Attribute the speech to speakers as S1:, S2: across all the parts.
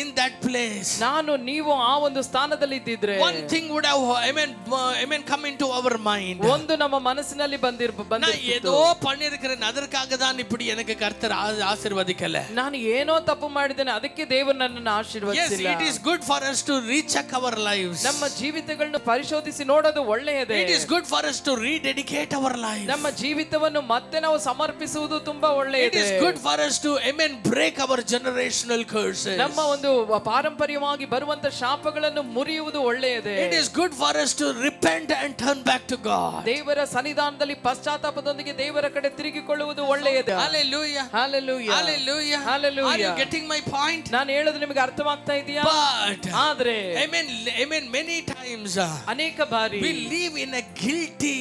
S1: in that place,
S2: ನಾನು ನೀವು ಆ ಒಂದು ಸ್ಥಾನದಲ್ಲಿ ಇದ್ದಿದ್ರೆ
S1: one thing would have amen come into our mind.
S2: ಒಂದು ನಮ್ಮ ಮನಸ್ಸಿನಲ್ಲಿ
S1: நான் ஏதோ பண்ணிருக்கிறேன், அதற்காக தான் இப்படி எனக்கு கர்த்தர் ஆசீர்வதிக்கல.
S2: ನಾನು ಏನೋ ತಪ್ಪು ಮಾಡಿದ್ದೇನೆ, ಅದಕ್ಕೆ ದೇವರು ನನ್ನನ್ನು ಆಶೀರ್ವದಿಸಿಲ್ಲ.
S1: Yes, it is good for us to recheck our lives.
S2: ನಮ್ಮ ಜೀವಿತಗಳನ್ನು ಪರಿಶೋಧಿಸಿ ನೋಡೋದು ಒಳ್ಳೆಯದೇ.
S1: It is good for us to rededicate our lives.
S2: ನಮ್ಮ ಜೀವಿತವನ್ನು ಮತ್ತೆ ನಾವು ಸಮರ್ಪಿಸುವುದು ತುಂಬಾ ಒಳ್ಳೆಯದೇ.
S1: It is good for us to break our generational curses.
S2: ನಮ್ಮ ಒಂದು ಪಾರಂಪರ್ಯವಾಗಿ ಬರುವಂತ ಶಾಪಗಳನ್ನು ಮುರಿಯುವುದು ಒಳ್ಳೆಯದೇ.
S1: It is good for us to repent and turn back to God.
S2: ದೇವರ ಸನ್ನಿಧಾನದಲ್ಲಿ ಪಶ್ಚಾತ್ತಾಪದೊಂದಿಗೆ ದೇವರ ಕಡೆ ತಿರುಗಿಕೊಳ್ಳುವುದು ಒಳ್ಳೆಯದು.
S1: Hallelujah,
S2: hallelujah,
S1: hallelujah,
S2: hallelujah.
S1: Are you getting my point?
S2: ನಾನು ಹೇಳೋದು ನಿಮಗೆ ಅರ್ಥವಾಗ್ತಾ ಇದೆಯಾ?
S1: But
S2: ಆದ್ರೆ
S1: amen many times
S2: ಅನೇಕ ಬಾರಿ
S1: we live in a guilty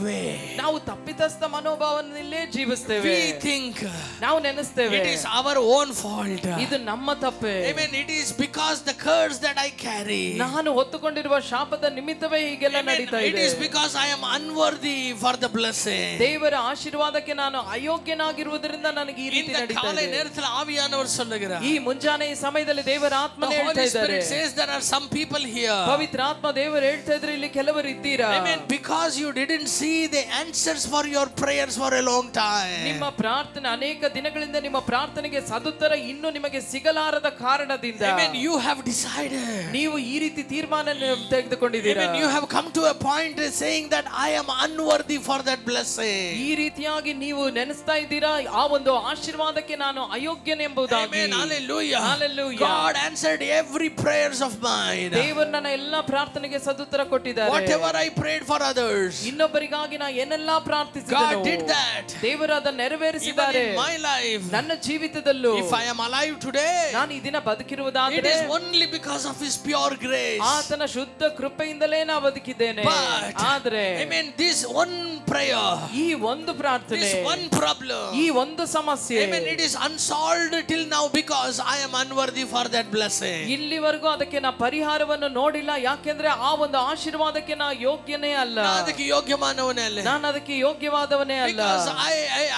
S1: way.
S2: ನಾವು ತಪ್ಪಿತಸ್ಥ ಮನೋಭಾವನಲ್ಲೇ ಜೀವಿಸ್ತೇವೆ.
S1: We think
S2: ನಾವು ನೆನೆಸ್ತೇವೆ
S1: it is our own fault.
S2: ಇದು ನಮ್ಮ ತಪ್ಪೇ.
S1: Amen. It is because the curse that I carry.
S2: ನಾನು ಹೊತ್ತುಕೊಂಡಿರುವ ಶಾಪದ ನಿಮಿತ್ತವೇ ಹೀಗೆಲ್ಲ ನಡೀತಾ ಇದೆ.
S1: It is because I am unworthy for the blessing.
S2: ದೇವರ ಆಶೀರ್ವಾದಕ್ಕೆ ನಾನು ಅಯೋಗ್ಯನಾಗಿರುವುದರಿಂದ ನನಗೆ ಈ ರೀತಿ ನಡೀತಾ ಇದೆ.
S1: ಕಾಲ ನೇರದಲ್ಲಿ ಆವಿಯಾನವರು சொல்லுகிறார்.
S2: ಈ ಮುಂಜಾನೆ ಈ ಸಮಯದಲ್ಲಿ ದೇವರ ಆತ್ಮನೇ ಹೇಳ್ತಾ ಇದ್ದಾರೆ.
S1: Holy Spirit says there are some people here.
S2: ಪವಿತ್ರ ಆತ್ಮ ದೇವರು ಹೇಳ್ತಾ ಇದ್ದಾರೆ, ಇಲ್ಲಿ ಕೆಲವರು ಇದ್ದೀರಾ.
S1: Amen. Because you didn't see the answers for your prayers for a long time.
S2: ನಿಮ್ಮ ಪ್ರಾರ್ಥನೆ ಅನೇಕ ದಿನಗಳಿಂದ ನಿಮ್ಮ ಪ್ರಾರ್ಥನೆಗೆ ಸದುತ್ತರ ಇನ್ನೂ ನಿಮಗೆ ಸಿಗಲಾರದ ಕಾರಣದಿಂದ
S1: Amen. You have decided.
S2: ನೀವು ಈ ರೀತಿ ತೀರ್ಮಾನ ತೆಗೆದುಕೊಂಡಿದ್ದೀರಾ.
S1: Amen. You have come to a point saying that I am unworthy for that blessing.
S2: ಈ ರೀತಿಯಾಗಿ ನೀವು ನೆನೆಸ್ತಾ ಇದ್ದೀರಾ, ಆ ಒಂದು ಆಶೀರ್ವಾದಕ್ಕೆ ನಾನು ಅಯೋಗ್ಯನೆಂಬುದಾಗಿ.
S1: Amen. Hallelujah.
S2: Hallelujah.
S1: God answered every prayers of mine.
S2: ದೇವರು ನನ್ನ ಎಲ್ಲಾ ಪ್ರಾರ್ಥನೆಗೆ ಸದುತ್ತರ ಕೊಟ್ಟಿದ್ದಾರೆ.
S1: Whatever I prayed for others,
S2: ಇನ್ನೊಬ್ಬರಿಗಾಗಿ ನಾನು ಏನೆಲ್ಲಾ ಪ್ರಾರ್ಥಿಸಿದೆನೋ
S1: God did that.
S2: ದೇವರು ಅದನ್ನು ನೆರವೇರಿಸಿದ್ದಾರೆ.
S1: Even in my life,
S2: ನನ್ನ ಜೀವಿತದಲ್ಲೂ
S1: if I am alive today,
S2: ನಾನು ಈ ದಿನ ಬದುಕಿರುವುದಾದರೆ
S1: it is only because of His pure grace.
S2: ಆತನ ಶುದ್ಧ ಕೃಪೆಯಿಂದಲೇ ನಾನು ಬದುಕಿದ್ದೇನೆ.
S1: But
S2: ಆದರೆ
S1: amen, this one prayer,
S2: ಈ ಒಂದು ಪ್ರಾರ್ಥನೆ,
S1: this one problem,
S2: ಈ ಒಂದು ಸಮಸ್ಯೆ,
S1: amen, it is unsolved till now because I am unworthy for that blessing.
S2: ಇಲ್ಲಿವರೆಗೂ ಅದಕ್ಕೆ ನಾ ಪರಿಹಾರವನ್ನು ನೋಡಿಲ್ಲ. ಯಾಕೆಂದ್ರೆ ಆ ಒಂದು ಆಶೀರ್ವಾದಕ್ಕೆ ನಾ ಯೋಗ್ಯನೇ ಅಲ್ಲ.
S1: ಅದಕ್ಕೆ ಯೋಗ್ಯಮಾನವನೇ ಅಲ್ಲ.
S2: ನಾನು ಅದಕ್ಕೆ ಯೋಗ್ಯವಾದವನೇ ಅಲ್ಲ.
S1: Because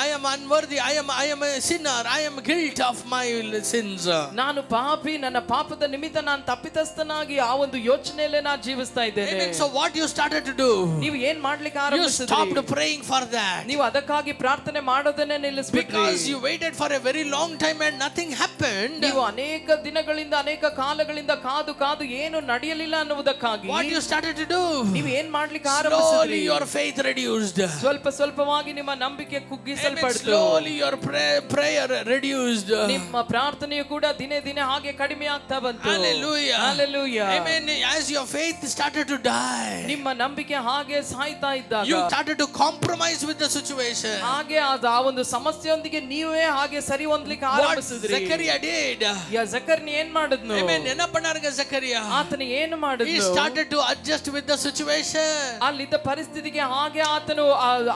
S1: I am unworthy. I am a sinner. I am guilty of my sins.
S2: ನಾನು ಪಾಪಿ, ನನ್ನ ಪಾಪದ ನಿಮಿತ್ತ ನಾನು ತಪ್ಪಿತಸ್ಥನಾಗಿ ಆ ಒಂದು ಯೋಚನೆಯಲ್ಲೇ ನಾನು ಜೀವಿಸ್ತಾ ಇದ್ದೇನೆ.
S1: Amen. So what you started to do?
S2: ನೀವು ಏನ್ ಮಾಡ್ಲಿಕ್ಕೆ
S1: You
S2: ಆರಂಭಿಸಿದ್ರಿ?
S1: stopped praying for that.
S2: ನೀವು ಅದಕ್ಕಾಗಿ ಪ್ರಾರ್ಥನೆ ಮಾಡೋದನ್ನೇ ನಿಲ್ಲಿಸ್ಬಿಟ್ರಿ.
S1: Because you waited for a very long time and nothing happened.
S2: ನೀವು ಅನೇಕ ದಿನಗಳಿಂದ ಅನೇಕ ಕಾಲಗಳಿಂದ ಕಾದು ಕಾದು ಏನು ನಡೆಯಲಿಲ್ಲ ಅನ್ನುವುದಕ್ಕಾಗಿ
S1: What you started to do?
S2: ನೀವು ಏನ್ ಮಾಡ್ಲಿಕ್ಕೆ
S1: Slowly
S2: ಆರಂಭಿಸಿದ್ರಿ?
S1: your faith reduced.
S2: ಸ್ವಲ್ಪ ಸ್ವಲ್ಪವಾಗಿ ನಿಮ್ಮ ನಂಬಿಕೆ ಕುಗ್ಗಿಸಲ್ಪಡ್ತು.
S1: Slowly your prayer reduced.
S2: ನಿಮ್ಮ ಪ್ರಾರ್ಥನೆಯು ಕೂಡ ದಿನೇ ದಿನೇ ಹಾಗೆ ಕಡಿಮೆ ಆಗ್ತಾ ಬಂತು.
S1: Hallelujah.
S2: Hallelujah.
S1: Amen. As your faith started to die,
S2: ನಿಮ್ಮ ನಂಬಿಕೆ ಹಾಗೆ ಸಾಯ್ತಾ ಇದ್ದಾಗ
S1: you started to compromise with the situation.
S2: ಹಾಗೆ ಆ ಒಂದು ಸಮಸ್ಯೆಯೊಂದಿಗೆ ನೀವೇ ಹಾಗೆ ಸರಿ ಹೊಂದಲಿಕ್ಕೆ
S1: What
S2: ಆರಂಭಿಸಿದ್ರಿ.
S1: Zechariah did?
S2: ಜಕರ್ನಿ ಏನ್ ಮಾಡಿದ್ನು?
S1: Amen. என்ன பண்ணாருங்க Zechariah?
S2: ಆತನ ಏನು
S1: He
S2: ಮಾಡಿದ್ನು?
S1: started to adjust with the situation.
S2: ಅಲ್ಲಿದ್ದ ಪರಿಸ್ಥಿತಿಗೆ ಹಾಗೆ ಆತನು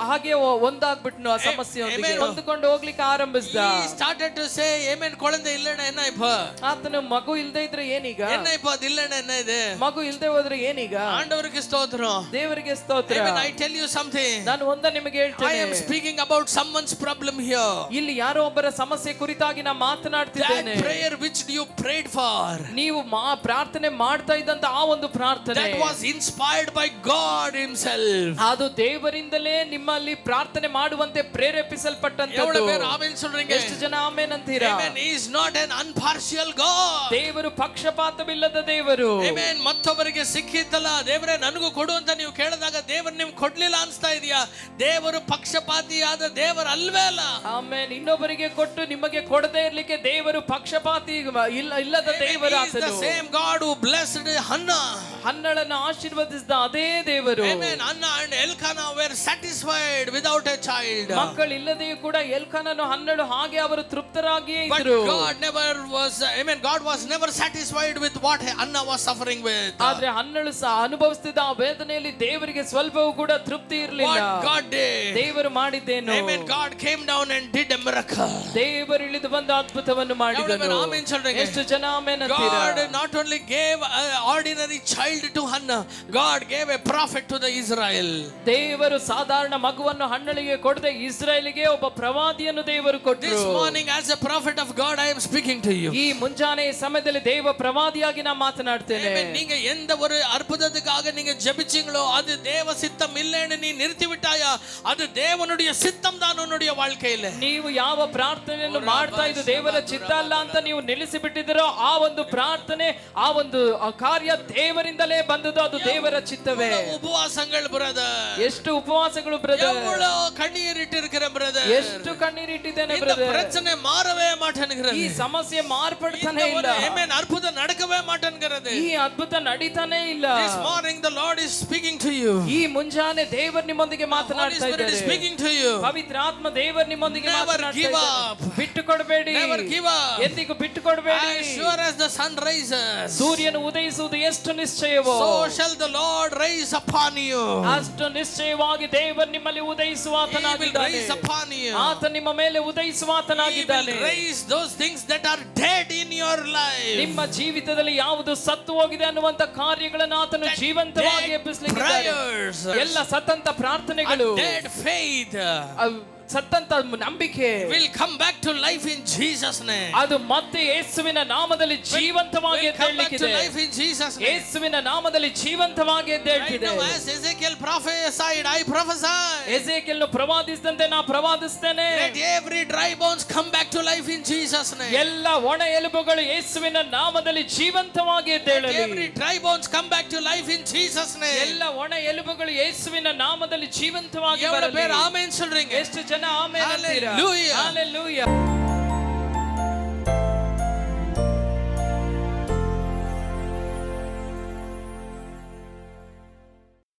S2: ಹಾಗೆ ಒಂದಾಗ್ಬಿಟ್ನು. ಆ ಸಮಸ್ಯೆಯೊಂದಿಗೆ ಹೊಂದಿಕೊಂಡು ಹೋಗ್ಲಿಕ್ಕೆ ಆರಂಭಿಸಿದ.
S1: He started to say, Amen. குழந்தை இல்லைன்னா என்ன இப்போ?
S2: ಆತನು ಮಗು ಇಲ್ದೇ ಇದ್ರೆ ಏನೀಗ?
S1: என்ன இப்போ அது இல்லைன்னா என்ன இது?
S2: ಮಗು ಇಲ್ದೇ ಹೋದ್ರೆ ಏನೀಗ?
S1: ஆண்டவருக்கு ஸ்தோத்திரம்.
S2: ದೇವರಿಗೆ ಸ್ತೋತ್ರ.
S1: Amen. I tell you something.
S2: ನಾನು ಒಂದ ನಿಮಗೆ
S1: I
S2: ಹೇಳ್ತೇನೆ.
S1: am speaking about someone's problem here.
S2: ಇಲ್ಲಿ ಯಾರೋ ಒಬ್ಬರ ಸಮಸ್ಯೆ ಕುರಿತಾಗಿ ನಾನು ಮಾತನಾಡ್ತಿದ್ದೇನೆ.
S1: That prayer which you prayed for,
S2: ನೀವು ಪ್ರಾರ್ಥನೆ ಮಾಡ್ತಾ ಇದ್ದಂತ ಆ ಒಂದು ಪ್ರಾರ್ಥನೆ,
S1: that was inspired by God Himself.
S2: ಅದು ದೇವರಿಂದಲೇ ನಿಮ್ಮಲ್ಲಿ ಪ್ರಾರ್ಥನೆ ಮಾಡುವಂತೆ ಪ್ರೇರೇಪಿಸಲ್ಪಟ್ಟಂತದ್ದು.
S1: ಎவ்வளவு பேர் ಆಮೆನ್ சொல்றீங்க?
S2: ಎಷ್ಟು ಜನ ಆಮೆನ್ ಅಂತೀರಾ?
S1: Amen. He is not an unpartial God.
S2: ದೇವರು ಪಕ್ಷಪಾತವಿಲ್ಲದ ದೇವರು.
S1: Amen. ಮತ್ತೊಬ್ಬರಿಗೆ ಸಿಕ್ಕಿದ್ದಲ್ಲ ದೇವರೇ ನನಗೂ ಕೊಡು ಅಂತ ನೀವು ಕೇಳಿದಾಗ ದೇವರು ನಿಮ್ಗೆ ಕೊಡ್ಲಿಲ್ಲ ಅನ್ಸ್ತಾ ಇದೆಯಾ? ದೇವರು ಪಕ್ಷಪಾತಿಯಾದ ದೇವರು ಅಲ್ವೇ ಅಲ್ಲ.
S2: ಆಮೆನ್. ಇನ್ನೊಬ್ಬರಿಗೆ ಕೊಟ್ಟು ನಿಮಗೆ ಕೊಡದೇ ಇರ್ಲಿಕ್ಕೆ ದೇವರು ಪಕ್ಷಪಾತಿ ಇಲ್ಲದ ದೇವರು.
S1: He is the same God who blessed Hannah.
S2: ಹನ್ನಳನ್ನು ಆಶೀರ್ವದಿಸಿದ ಅದೇ ದೇವರು.
S1: Amen. Hannah and Elkanah were satisfied without a child.
S2: ಮಕ್ಕಳಿಲ್ಲದೆಯೂ ಕೂಡ ಎಲ್ಕಾನನು ಹನ್ನಳು ಹಾಗೆ ಅವರು ತೃಪ್ತರಾಗಿಯೇ
S1: But
S2: ಇದ್ದರು.
S1: God never was, amen, God was never satisfied with what Hannah was suffering with.
S2: ಆದ್ರೆ ಹನ್ನಳು ಅನುಭವಿಸುತ್ತಿದ್ದ ಆ ವೇದನೆಯಲ್ಲಿ ದೇವರಿಗೆ ಸ್ವಲ್ಪವೂ ಕೂಡ ತೃಪ್ತಿ ಇರಲಿಲ್ಲ.
S1: What God did,
S2: ದೇವರು ಮಾಡಿದ್ದೇನು?
S1: amen, God came down and did a miracle.
S2: ದೇವರು ಇಳಿದು ಬಂದು ಅದ್ಭುತವನ್ನು ಮಾಡಿದನು.
S1: ಆಮೆನ್ சொல்றீங்க?
S2: ಎಷ್ಟು ಜನ ಆಮೆನ್ ಅಂತೀರಾ?
S1: God not only gave an ordinary child to Hannah, God gave a prophet to the Israel.
S2: ದೇವರು ಸಾಧಾರಣ ಮಗುವನ್ನು ಹನ್ನಳಿಗೆ ಕೊಡದೆ ಇಸ್ರಾಯೇಲಿಗೆ ಒಬ್ಬ ಪ್ರವಾದಿಯನ್ನು ದೇವರು ಕೊಟ್ಟರು.
S1: This morning as a prophet of God I am speaking to you.
S2: ಈ ಮುಂಜಾನೆ ಸಮಯದಲ್ಲಿ ದೇವ ಪ್ರವಾದಿಯಾಗಿ ನಾನು ಮಾತನಾಡ್ತೇನೆ.
S1: Amen. நீங்க எந்த ஒரு அற்புதத்துக்காக நீங்க ஜெபிச்சீங்களோ அது தேவ சித்தம் இல்லைன்னு நீ நிறுத்தி விட்டாயா, அது தேவனுடைய சித்தம் தான் உன்னுடைய வாழ்க்கையில.
S2: ನೀವು ಯಾವ ಪ್ರಾರ್ಥನೆಯನ್ನು ಮಾಡ್ತಾ ಇದು ದೇವರ ಚಿತ್ತ ಅಲ್ಲ ಅಂತ ನೀವು ನಿಲ್ಲಿಸಿ ಬಿಟ್ಟಿದ್ದೀರೋ ಆ ಒಂದು ಪ್ರಾರ್ಥನೆ ಆ ಒಂದು ಕಾರ್ಯ ದೇವರಿಂದಲೇ ಬಂದದ್ದು, ಅದು ದೇವರ ಚಿತ್ತವೇ.
S1: ಉಪವಾಸಗಳು ಬ್ರದರ್,
S2: ಎಷ್ಟು ಉಪವಾಸಗಳು ಬ್ರದರ್,
S1: எவ்வளவு கண்ணீர் இட்டிருக்கிற பிரதர்,
S2: ಎಷ್ಟು ಕಣ್ಣೀರಿಟ್ಟಿದ್ದೇನೆ
S1: இந்த
S2: ಬ್ರದರ್.
S1: பிரச்சனை மாறவே மாட்டேங்குது,
S2: ಈ ಸಮಸ್ಯೆ ಮಾರ್ಪಡ್ತಾನೆ ಇಲ್ಲ.
S1: ಆಮೆನ್. ಅದ್ಭುತ நடக்கவே மாட்டேங்குது,
S2: ಈ ಅದ್ಭುತ ನಡೀತಾನೆ ಇಲ್ಲ.
S1: This morning the Lord is speaking to you.
S2: ಈ ಮುಂಜಾನೆ ದೇವರು ನಿಮ್ಮೊಂದಿಗೆ ಮಾತನಾಡ್ತಾ ಇದ್ದಾರೆ.
S1: Speaking to you.
S2: ಪವಿತ್ರ ಆತ್ಮ ದೇವರು ನಿಮ್ಮೊಂದಿಗೆ ಮಾತನಾಡ್ತಾ
S1: give
S2: ಇದ್ದಾರೆ.
S1: up.
S2: ಬಿಟ್ಟು ಕೊಡಬೇಡಿ,
S1: Never give up.
S2: ಎಂದಿಗೂ ಬಿಟ್ಟು ಕೊಡಬೇಡಿ.
S1: As sure as the sun rises,
S2: ಸೂರ್ಯನು ಉದಯಿಸುವುದು ಎಷ್ಟು ನಿಶ್ಚಯವೋ,
S1: so shall the Lord rise upon you.
S2: ಅಷ್ಟು ನಿಶ್ಚಯವಾಗಿ ದೇವರು ನಿಮ್ಮಲ್ಲಿ ಉದಯಿಸುವಾತನಾಗಿದ್ದಾನೆ.
S1: Rise upon you.
S2: ಆತ ನಿಮ್ಮ ಮೇಲೆ ಉದಯಿಸುವಾತನಾಗಿದ್ದಾನೆ.
S1: He will raise those things that are dead in your life.
S2: ನಿಮ್ಮ ಜೀವಿತದಲ್ಲಿ ಯಾವುದು ಸತ್ತು ಹೋಗಿದೆ ಅನ್ನುವಂತ ಕಾರ್ಯಗಳನ್ನು ಆತನು ಜೀವಂತವಾಗಿ ಎಬ್ಬಿಸಲಿಕ್ಕಿದ್ದಾನೆ. ಎಲ್ಲ ಸತ್ತಂತ ಪ್ರಾರ್ಥನೆಗಳು,
S1: dead faith,
S2: ಸತ್ತಂತ ನಂಬಿಕೆ
S1: will come back to life in Jesus name.
S2: ಅದು ಮತ್ತೆ ಯೇಸುವಿನ ನಾಮದಲ್ಲಿ ಜೀವಂತವಾಗಿ ಎದ್ದೇಳಲಿಕ್ಕಿದೆ. ಯೇಸುವಿನ ನಾಮದಲ್ಲಿ ಜೀವಂತವಾಗಿ ಎದ್ದೇಳ್ತಿದೆ.
S1: As Ezekiel prophesied, I prophesy.
S2: Ezekiel ಪ್ರವಾದಿಸಿದಂತೆ ನಾ ಪ್ರವಾದಿಸ್ತೇನೆ.
S1: Let every dry bones come back to life in Jesus name.
S2: ಎಲ್ಲ ಒಣ ಎಲುಬುಗಳು ಯೇಸುವಿನ ನಾಮದಲ್ಲಿ ಜೀವಂತವಾಗಿ ಎದ್ದೇಳಲಿ.
S1: Let every dry bones come back to life in Jesus name.
S2: ಎಲ್ಲ ಒಣ ಎಲುಬುಗಳು ಯೇಸುವಿನ ನಾಮದಲ್ಲಿ ಜೀವಂತವಾಗಿ ಬರಲಿ.
S1: எவ்வளவு பேர் ஆமென் சொல்றீங்க?
S2: ಎಷ್ಟು ಜನ ಆಮೆನ್ ಅಂತೀರಾ?
S1: Hallelujah.
S2: Hallelujah.